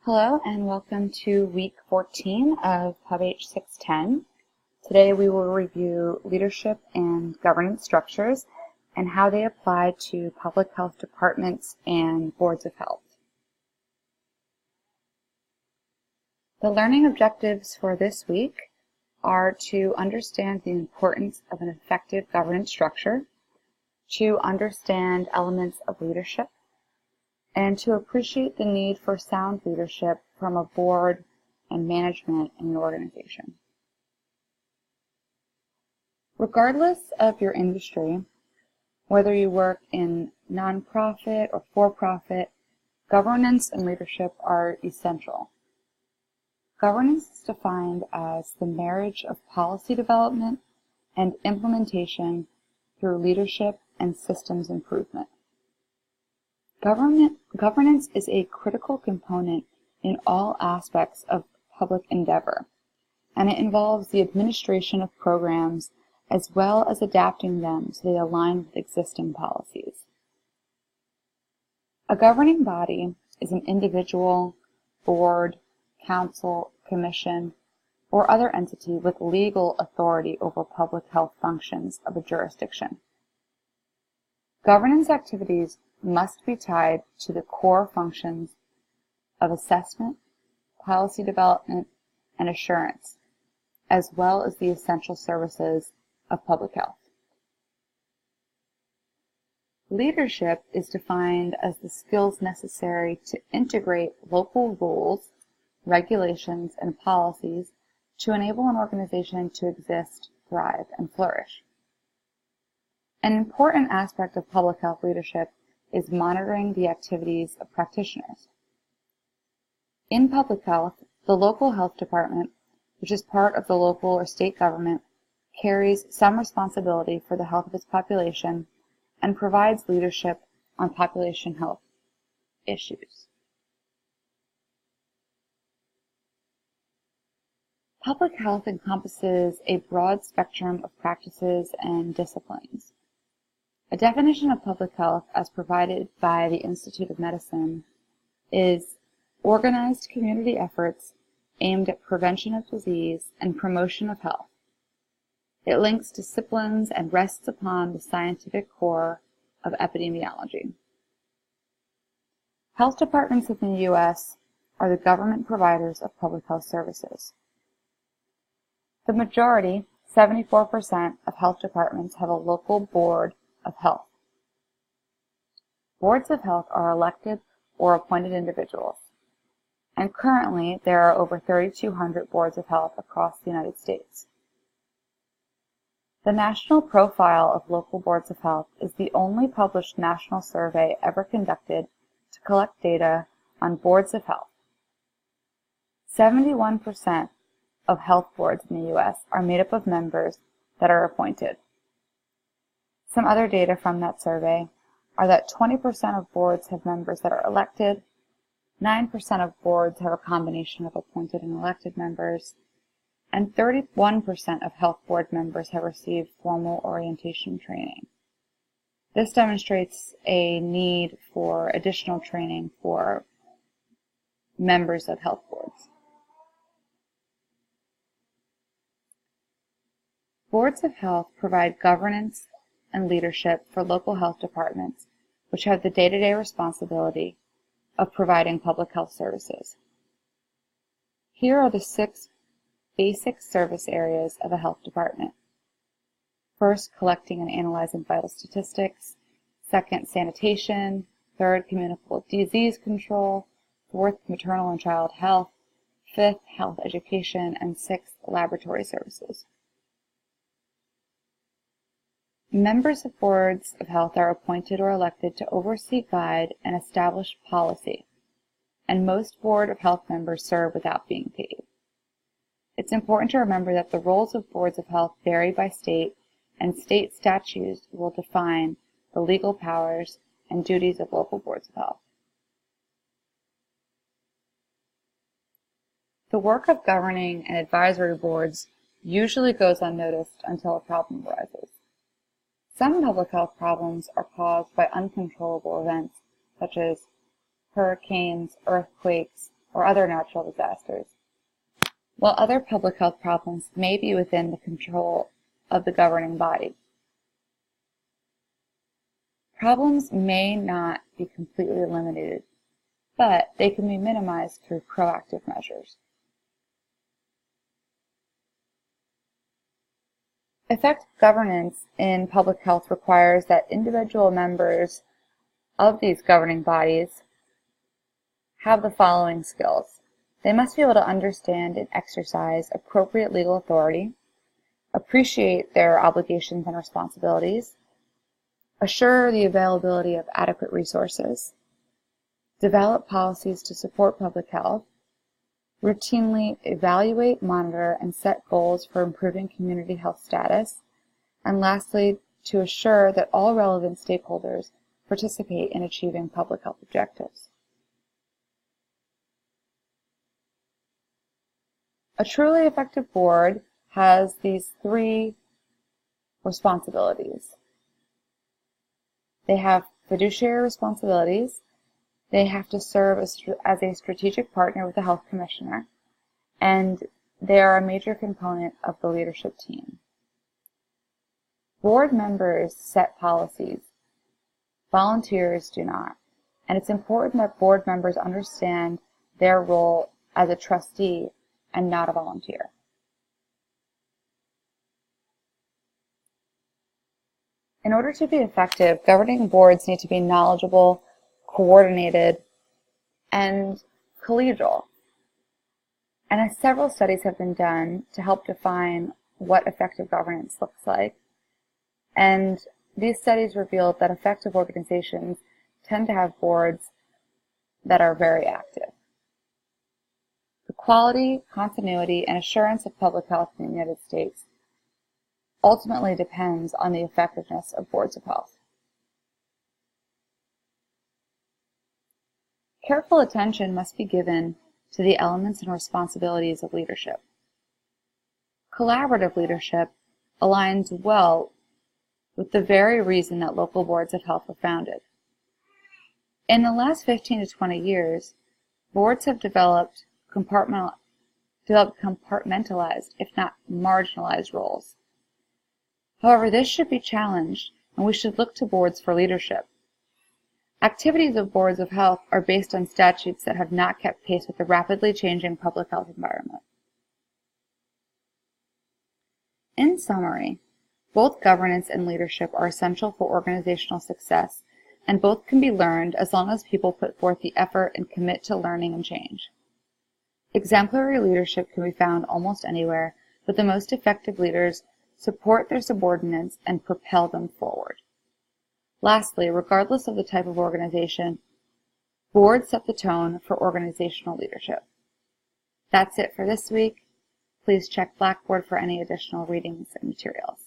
Hello and welcome to week 14 of PUBH 610. Today we will review leadership and governance structures and how they apply to public health departments and boards of health. The learning objectives for this week are to understand the importance of an effective governance structure, to understand elements of leadership, and to appreciate the need for sound leadership from a board and management in an organization. Regardless of your industry, whether you work in nonprofit or for-profit, governance and leadership are essential. Governance is defined as the marriage of policy development and implementation through leadership and systems improvement. Governance is a critical component in all aspects of public endeavor, and it involves the administration of programs as well as adapting them so they align with existing policies. A governing body is an individual, board, council, commission, or other entity with legal authority over public health functions of a jurisdiction. Governance activities must be tied to the core functions of assessment, policy development, and assurance, as well as the essential services of public health. Leadership is defined as the skills necessary to integrate local rules, regulations, and policies to enable an organization to exist, thrive, and flourish. An important aspect of public health leadership is monitoring the activities of practitioners. In public health, the local health department, which is part of the local or state government, carries some responsibility for the health of its population and provides leadership on population health issues. Public health encompasses a broad spectrum of practices and disciplines. A definition of public health as provided by the Institute of Medicine is organized community efforts aimed at prevention of disease and promotion of health. It links disciplines and rests upon the scientific core of epidemiology. Health departments in the U.S. are the government providers of public health services. The majority, 74%, of health departments have a local board of health. Boards of health are elected or appointed individuals, and currently there are over 3,200 boards of health across the United States. The National Profile of Local Boards of Health is the only published national survey ever conducted to collect data on boards of health. 71% of health boards in the U.S. are made up of members that are appointed. Some other data from that survey are that 20% of boards have members that are elected, 9% of boards have a combination of appointed and elected members, and 31% of health board members have received formal orientation training. This demonstrates a need for additional training for members of health boards. Boards of health provide governance and leadership for local health departments, which have the day-to-day responsibility of providing public health services. Here are the 6 basic service areas of a health department. First, collecting and analyzing vital statistics. Second, sanitation. Third, communicable disease control. Fourth, maternal and child health. Fifth, health education. And sixth, laboratory services. Members of boards of health are appointed or elected to oversee, guide, and establish policy, and most board of health members serve without being paid. It's important to remember that the roles of boards of health vary by state, and state statutes will define the legal powers and duties of local boards of health. The work of governing and advisory boards usually goes unnoticed until a problem arises. Some public health problems are caused by uncontrollable events such as hurricanes, earthquakes, or other natural disasters, while other public health problems may be within the control of the governing body. Problems may not be completely eliminated, but they can be minimized through proactive measures. Effective governance in public health requires that individual members of these governing bodies have the following skills. They must be able to understand and exercise appropriate legal authority, appreciate their obligations and responsibilities, assure the availability of adequate resources, develop policies to support public health, routinely evaluate, monitor, and set goals for improving community health status, and lastly, to assure that all relevant stakeholders participate in achieving public health objectives. A truly effective board has these three responsibilities. They have fiduciary responsibilities. They have to serve as a strategic partner with the health commissioner, and they are a major component of the leadership team. Board members set policies. Volunteers do not, and it's important that board members understand their role as a trustee and not a volunteer. In order to be effective, governing boards need to be knowledgeable, coordinated, and collegial. And several studies have been done to help define what effective governance looks like. And these studies revealed that effective organizations tend to have boards that are very active. The quality, continuity, and assurance of public health in the United States ultimately depends on the effectiveness of boards of health. Careful attention must be given to the elements and responsibilities of leadership. Collaborative leadership aligns well with the very reason that local boards of health were founded. In the last 15 to 20 years, boards have developed compartmentalized, if not marginalized, roles. However, this should be challenged, and we should look to boards for leadership. Activities of boards of health are based on statutes that have not kept pace with the rapidly changing public health environment. In summary, both governance and leadership are essential for organizational success, and both can be learned as long as people put forth the effort and commit to learning and change. Exemplary leadership can be found almost anywhere, but the most effective leaders support their subordinates and propel them forward. Lastly, regardless of the type of organization, boards set the tone for organizational leadership. That's it for this week. Please check Blackboard for any additional readings and materials.